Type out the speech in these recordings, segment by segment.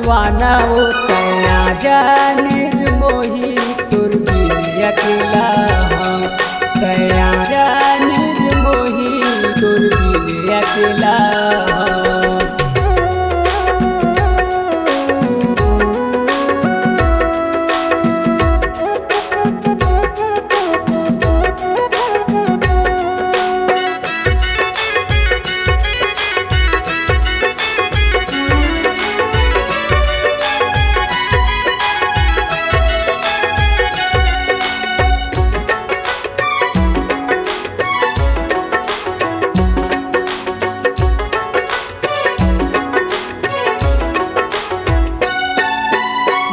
दीवाना वो कया जानिर मोही तुर बिन अकेला हम कया जानिर मोही तुर बिन अकेला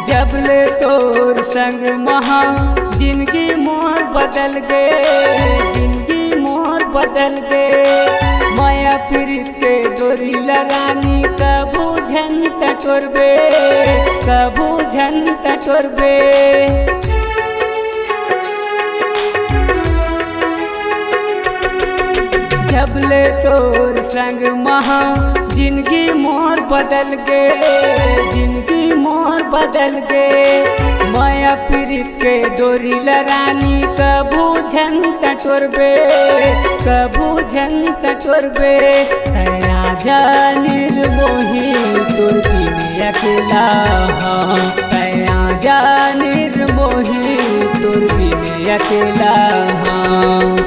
जबले तोर संग महा जिंदगी मोर बदल गए जिंदगी मोर बदल गए माया प्रीत के डोरी लरानी कबू झन टटोरबे कबू झन टटोरबे जबले तोर संग महा जिंदगी मोर बदल गए जिंदगी मोर बदल गए माया प्रीत के डोरी लरानी कबू झन टटोरबे कबू झन टटोरबे तया जानिर मोही तुर बिन अकेला हम तया जानिर मोही तुर बिन अकेला हम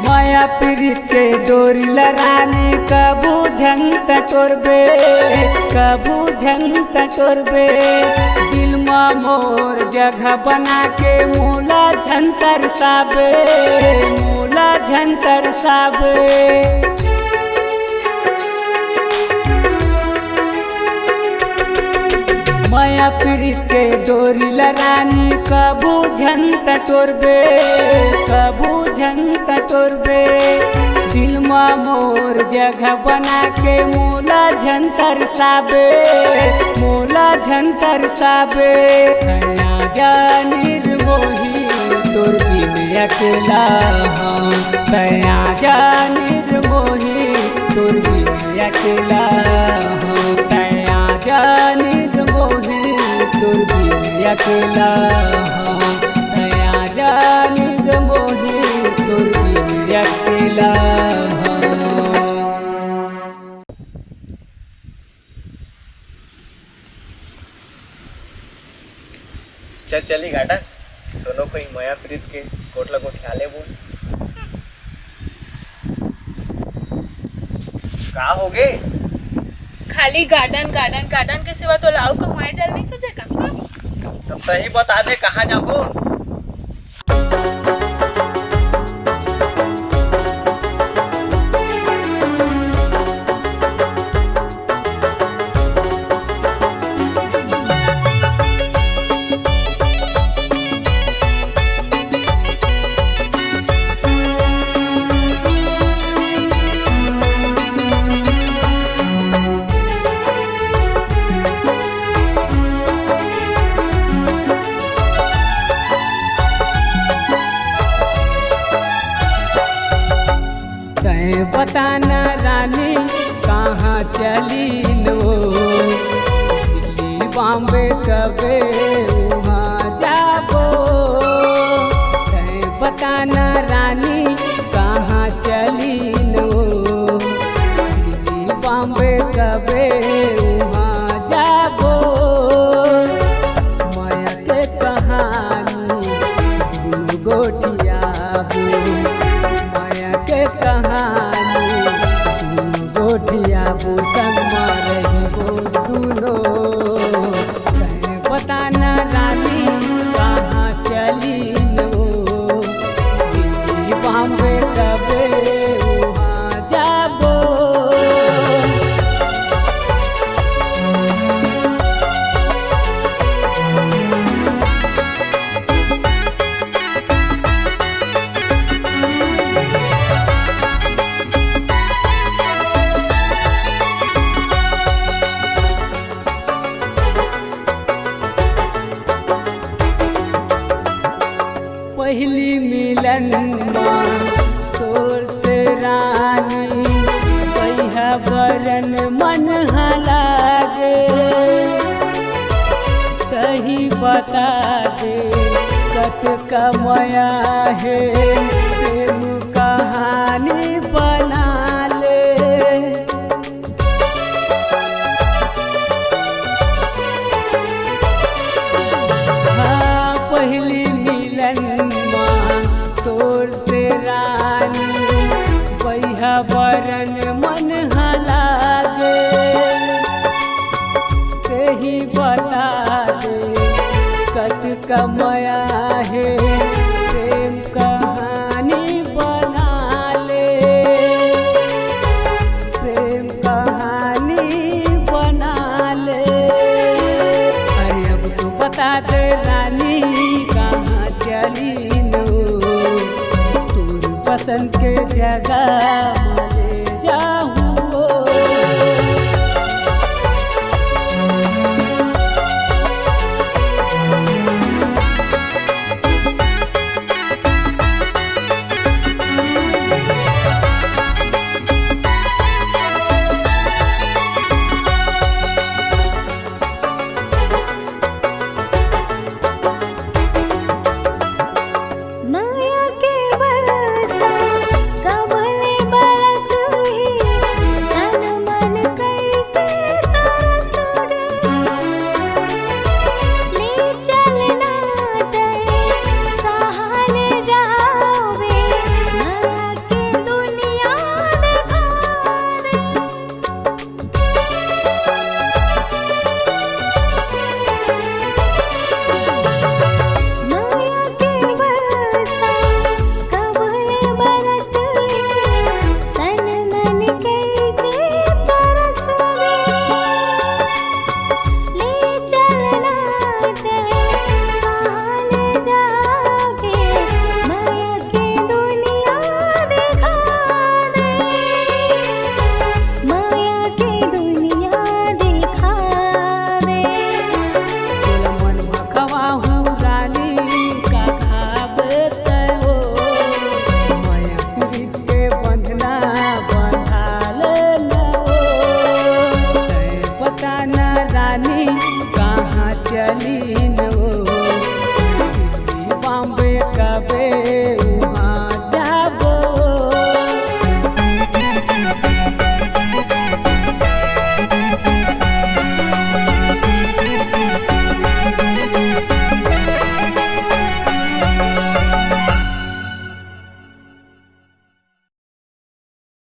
माया प्रीत के डोरी लरानी कबू झन टटोरबे कबू झन टटोरबे दिल में मोर जगह बना के मूला झन तरसाबे मूला झन तरसाबे माया प्रीत के डोरी लरानी कबू झन टटोरबे कबू झन टटोरबे दिल में मोर जगह बना के मूला झन तरसाबे मूला झन तरसाबे तया जानिर मोही तुर बिन अकेला हम तया जानिर मोही तुर बिन अकेला हम तया जानिर मोही तुर बिन अकेला हम तया जानिर मोही तुर बिन अकेला चल चली घाटा दोनों को ही माया प्रीत के कोटला को ख्याले बोल का हो गए खाली गार्डन गार्डन गार्डन के सिवा तो लाऊ को माया जाल नहीं सोचे का तब सही बता दे कहाँ जाबो बताना रानी कहाँ चली लो दिल्ली बॉम्बे कबे वहाँ जाबो बताना रानी कहाँ चली लो दिल्ली बॉम्बे कबे वहाँ जाबो माया के कहानी गोटिया माया के कहानी गोटिया संग मारे दुनो बताना रानी कहाँ चली लो दिल्ली बॉम्बे कबे वहाँ जाबो बरन मन लागे कहीं बता दे कत कमया है प्रेम कहानी बना ले। हाँ पहली मिलन माँ तोर से रानी बैहा बरन मन लागे कहीं बता दे कत कमया है प्रेम कहानी बना ले। प्रेम कहानी बना ले। अरे अब तो बता दे रानी कहाँ चली नो तोर पसंद के जगह